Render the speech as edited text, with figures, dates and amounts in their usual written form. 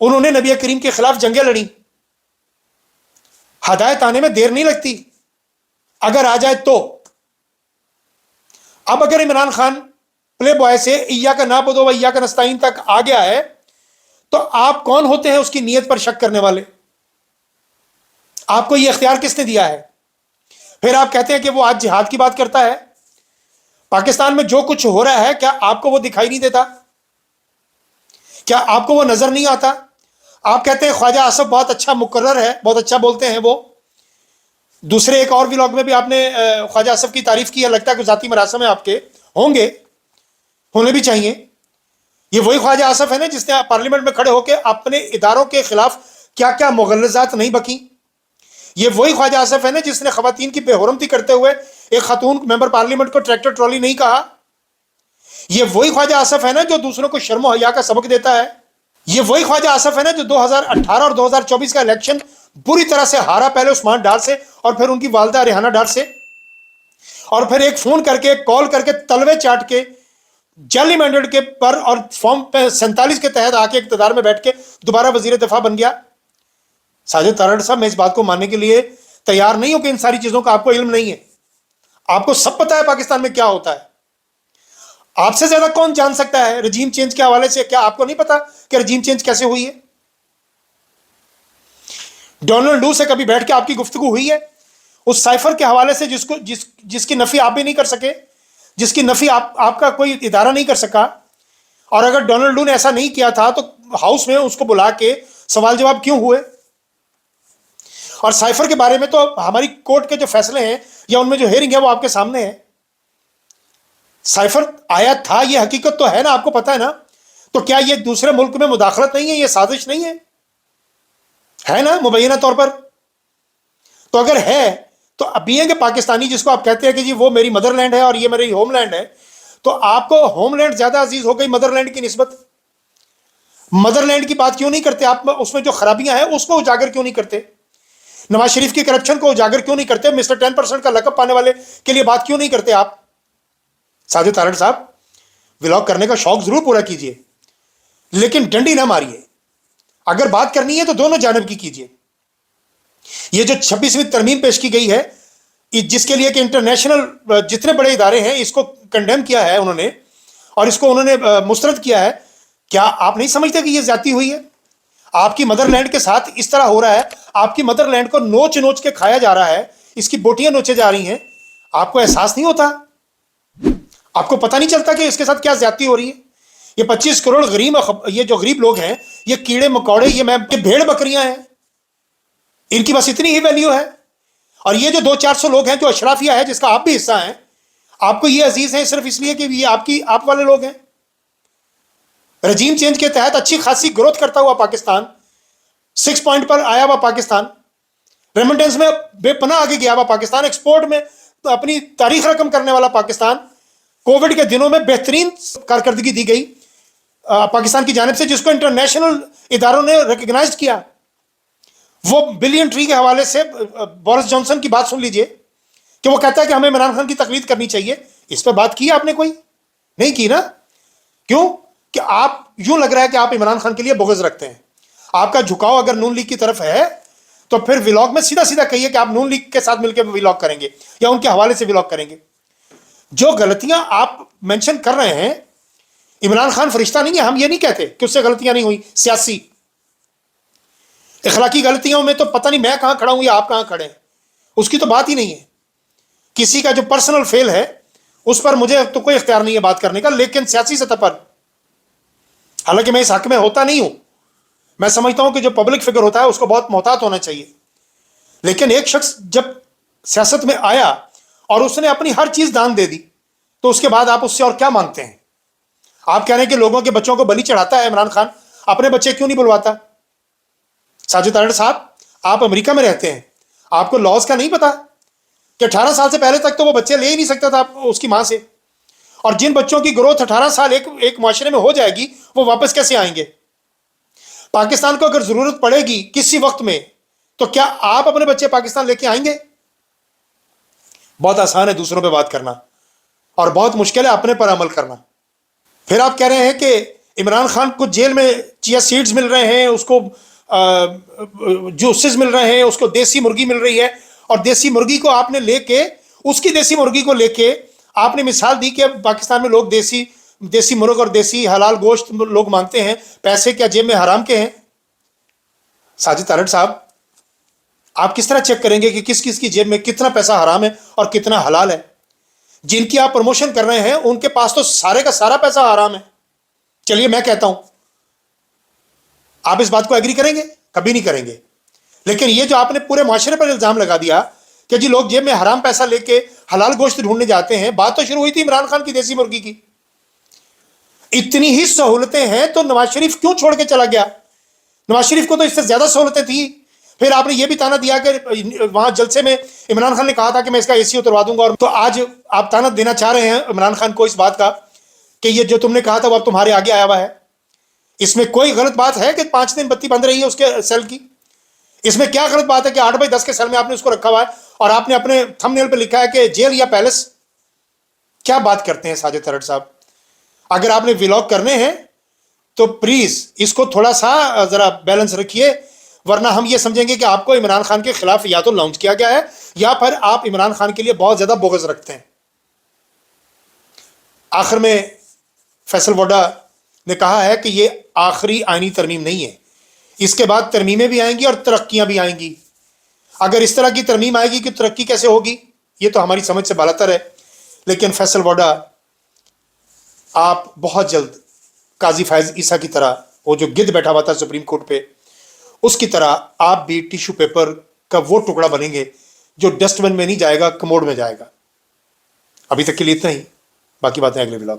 انہوں نے نبی کریم کے خلاف جنگیں لڑی. ہدایت آنے میں دیر نہیں لگتی اگر آ جائے تو. اب اگر عمران خان پلے بوائے سے ایاک نعبد و ایاک نستعین تک آ گیا ہے تو آپ کون ہوتے ہیں اس کی نیت پر شک کرنے والے؟ آپ کو یہ اختیار کس نے دیا ہے؟ پھر آپ کہتے ہیں کہ وہ آج جہاد کی بات کرتا ہے. پاکستان میں جو کچھ ہو رہا ہے کیا آپ کو وہ دکھائی نہیں دیتا؟ کیا آپ کو وہ نظر نہیں آتا؟ آپ کہتے ہیں خواجہ آصف بہت اچھا مقرر ہے، بہت اچھا بولتے ہیں وہ. دوسرے ایک اور ولاگ میں بھی آپ نے خواجہ آصف کی تعریف کی ہے. لگتا ہے کہ ذاتی مراسم میں آپ کے ہوں گے، ہونے بھی چاہیے. یہ وہی خواجہ آصف ہے نا جس نے پارلیمنٹ میں کھڑے ہو کے اپنے اداروں کے خلاف کیا کیا مغلظات نہیں بکی. یہ وہی خواجہ آصف ہے نا جس نے خواتین کی بے حرمتی کرتے ہوئے ایک خاتون ممبر پارلیمنٹ کو ٹریکٹر ٹرالی نہیں کہا. یہ وہی خواجہ آصف ہے نا جو دوسروں کو شرم و حیا کا سبق دیتا ہے. یہ وہی خواجہ آصف ہے نا جو 2018 اور 2024 کا الیکشن بری طرح سے ہارا، پہلے عثمان ڈار سے اور پھر ان کی والدہ ریحانہ ڈار سے، اور پھر ایک فون کر کے کال کر کے تلوے چاٹ کے جعلی مینڈیٹ کے پر اور فارم 47 کے تحت آ کے اقتدار میں بیٹھ کے دوبارہ وزیر دفاع بن گیا. ساجد تارڑ صاحب، میں اس بات کو ماننے کے لیے تیار نہیں ہوں کہ ان ساری چیزوں کا آپ کو علم نہیں ہے. آپ کو سب پتا ہے پاکستان میں کیا ہوتا ہے. آپ سے زیادہ کون جان سکتا ہے رجیم چینج کے حوالے سے؟ کیا آپ کو نہیں پتا کہ رجیم چینج کیسے ہوئی ہے؟ ڈونلڈ لو سے کبھی بیٹھ کے آپ کی گفتگو ہوئی ہے اس سائفر کے حوالے سے جس کی نفی آپ بھی نہیں کر سکے، جس کی نفی آپ کا کوئی ادارہ نہیں کر سکا؟ اور اگر ڈونلڈ لو نے ایسا نہیں کیا تھا تو ہاؤس میں اس کو بلا کے سوال جواب کیوں ہوئے؟ اور سائفر کے بارے میں تو ہماری کورٹ کے جو فیصلے ہیں یا ان میں جو ہیئرنگ ہے وہ آپ کے سامنے ہے. سائفر آیا تھا، یہ حقیقت تو ہے نا، آپ کو پتا ہے نا. تو کیا یہ دوسرے ملک میں مداخلت نہیں ہے؟ یہ سازش نہیں ہے نا مبینہ طور پر؟ تو اگر ہے تو اب یہ کہ پاکستانی جس کو آپ کہتے ہیں کہ جی وہ میری مدر لینڈ ہے اور یہ میری ہوم لینڈ ہے، تو آپ کو ہوم لینڈ زیادہ عزیز ہو گئی مدر لینڈ کی نسبت. مدر لینڈ کی بات کیوں نہیں کرتے آپ؟ اس میں جو خرابیاں ہیں اس کو اجاگر کیوں نہیں کرتے؟ نواز شریف کی کرپشن کو اجاگر کیوں نہیں کرتے؟ مسٹر 10% کا لقب پانے والے کے لیے بات کیوں نہیں کرتے آپ؟ ساجد تارڑ صاحب، ولاگ کرنے کا شوق ضرور پورا کیجئے لیکن ڈنڈی نہ ماریے. اگر بات کرنی ہے تو دونوں جانب کی کیجئے. یہ جو 26ویں ترمیم پیش کی گئی ہے جس کے لیے کہ انٹرنیشنل جتنے بڑے ادارے ہیں اس کو کنڈیم کیا ہے انہوں نے اور اس کو انہوں نے مسترد کیا ہے، کیا آپ نہیں سمجھتے کہ یہ زیادتی ہوئی ہے؟ آپ کی مدر لینڈ کے ساتھ اس طرح ہو رہا ہے، آپ کی مدر لینڈ کو نوچ نوچ کے کھایا جا رہا ہے، اس کی بوٹیاں نوچے جا رہی ہیں. آپ کو احساس نہیں ہوتا؟ آپ کو پتہ نہیں چلتا کہ اس کے ساتھ کیا زیادتی ہو رہی ہے؟ یہ 25 کروڑ غریب، یہ جو غریب لوگ ہیں، یہ کیڑے مکوڑے، یہ بھیڑ بکریاں ہیں، ان کی بس اتنی ہی ویلیو ہے. اور یہ جو 200-400 لوگ ہیں جو اشرافیہ ہے جس کا آپ بھی حصہ ہیں، آپ کو یہ عزیز ہیں صرف اس لیے کہ یہ آپ والے لوگ ہیں. رجیم چینج کے تحت اچھی خاصی گروتھ کرتا ہوا پاکستان، 6 پوائنٹ پر آیا ہوا پاکستان، ریمیٹنس میں بے پناہ آگے گیا ہوا پاکستان، ایکسپورٹ میں اپنی تاریخ رقم کرنے والا پاکستان. کووڈ کے دنوں میں بہترین کارکردگی دی گئی پاکستان کی جانب سے، جس کو انٹرنیشنل اداروں نے ریکگنائز کیا. وہ بلین ٹری کے حوالے سے بورس جانسن کی بات سن لیجئے کہ وہ کہتا ہے کہ ہمیں عمران خان کی تقلید کرنی چاہیے. اس پہ بات کی آپ نے کوئی نہیں کی نا؟ کیوں؟ کہ آپ یوں لگ رہا ہے کہ آپ عمران خان کے لیے بغض رکھتے ہیں. آپ کا جھکاؤ اگر نون لیگ کی طرف ہے تو پھر ولاگ میں سیدھا سیدھا کہیے کہ آپ نون لیگ کے ساتھ مل کے ولاگ کریں گے یا ان کے حوالے سے ولاگ کریں گے. جو غلطیاں آپ مینشن کر رہے ہیں، عمران خان فرشتہ نہیں ہے، ہم یہ نہیں کہتے کہ اس سے غلطیاں نہیں ہوئی. سیاسی اخلاقی غلطیوں میں تو پتہ نہیں میں کہاں کھڑا ہوں یا آپ کہاں کھڑے ہیں، اس کی تو بات ہی نہیں ہے. کسی کا جو پرسنل فیل ہے اس پر مجھے تو کوئی اختیار نہیں ہے بات کرنے کا. لیکن سیاسی سطح پر، حالانکہ میں اس حق میں ہوتا نہیں ہوں، میں سمجھتا ہوں کہ جو پبلک فگر ہوتا ہے اس کو بہت محتاط ہونا چاہیے. لیکن ایک شخص جب سیاست میں آیا اور اس نے اپنی ہر چیز دان دے دی تو اس کے بعد آپ اس سے اور کیا مانگتے ہیں؟ آپ کہہ رہے ہیں کہ لوگوں کے بچوں کو بلی چڑھاتا ہے عمران خان، اپنے بچے کیوں نہیں بلواتا؟ ساجد تارڑ صاحب، آپ امریکہ میں رہتے ہیں، آپ کو لاز کا نہیں پتا کہ 18 سال سے پہلے تک تو وہ بچے لے ہی نہیں سکتا تھا اس کی ماں سے، اور جن بچوں کی گروتھ 18 سال ایک معاشرے میں ہو جائے گی وہ واپس کیسے آئیں گے؟ پاکستان کو اگر ضرورت پڑے گی کسی وقت میں تو کیا آپ اپنے بچے پاکستان لے کے آئیں گے؟ بہت آسان ہے دوسروں پہ بات کرنا اور بہت مشکل ہے اپنے پر عمل کرنا. پھر آپ کہہ رہے ہیں کہ عمران خان کو جیل میں چیا سیڈز مل رہے ہیں، اس کو جوسز مل رہے ہیں، اس کو دیسی مرغی مل رہی ہے، اور دیسی مرغی کو آپ نے لے کے، اس کی دیسی مرغی کو لے کے آپ نے مثال دی کہ پاکستان میں لوگ دیسی مرغ اور دیسی حلال گوشت لوگ مانگتے ہیں، پیسے کیا جیب میں حرام کے ہیں؟ ساجد تارڑ صاحب، آپ کس طرح چیک کریں گے کہ کس کس کی جیب میں کتنا پیسہ حرام ہے اور کتنا حلال ہے؟ جن کی آپ پروموشن کر رہے ہیں ان کے پاس تو سارے کا سارا پیسہ حرام ہے۔ چلیے میں کہتا ہوں، آپ اس بات کو ایگری کریں گے؟ کبھی نہیں کریں گے۔ لیکن یہ جو آپ نے پورے معاشرے پر الزام لگا دیا کہ جی لوگ جیب میں حرام پیسہ لے کے حلال گوشت ڈھونڈنے جاتے ہیں، بات تو شروع ہوئی تھی عمران خان کی دیسی مرغی کی۔ اتنی ہی سہولتیں ہیں تو نواز شریف کیوں چھوڑ کے چلا گیا؟ نواز شریف کو تو اس سے زیادہ سہولتیں تھیں۔ پھر آپ نے یہ بھی تانا دیا کہ وہاں جلسے میں عمران خان نے کہا تھا کہ میں اس کا اے سی اتروا دوں گا، اور تو آج آپ تانا دینا چاہ رہے ہیں عمران خان کو اس بات کا کہ یہ جو تم نے کہا تھا وہ اب تمہارے آگے آیا ہوا ہے۔ اس میں کوئی غلط بات ہے کہ 5 دن بتی بند رہی ہے اس کے سیل کی؟ اس میں کیا غلط بات ہے کہ 8/10 کے سیل میں آپ نے اس کو رکھا ہوا ہے اور آپ نے اپنے تھم نیل پہ لکھا ہے کہ جیل یا پیلس؟ کیا بات کرتے ہیں ساجد تارڑ صاحب؟ اگر آپ نے ولاگ کرنے ہیں تو پلیز اس کو تھوڑا سا ذرا بیلنس رکھیے، ورنہ ہم یہ سمجھیں گے کہ آپ کو عمران خان کے خلاف یا تو لانچ کیا گیا ہے یا پھر آپ عمران خان کے لیے بہت زیادہ بغض رکھتے ہیں۔ آخر میں فیصل وڈا نے کہا ہے کہ یہ آخری آئینی ترمیم نہیں ہے، اس کے بعد ترمیمیں بھی آئیں گی اور ترقیاں بھی آئیں گی۔ اگر اس طرح کی ترمیم آئے گی کہ ترقی کیسے ہوگی، یہ تو ہماری سمجھ سے بالاتر ہے۔ لیکن فیصل وڈا، آپ بہت جلد قاضی فائز عیسیٰ کی طرح، وہ جو گدھ بیٹھا ہوا تھا سپریم کورٹ پہ، اس کی طرح آپ بھی ٹیشو پیپر کا وہ ٹکڑا بنیں گے جو ڈسٹ بن میں نہیں جائے گا، کموڈ میں جائے گا۔ ابھی تک کے لیے اتنا ہی، باقی باتیں اگلے ولاگ۔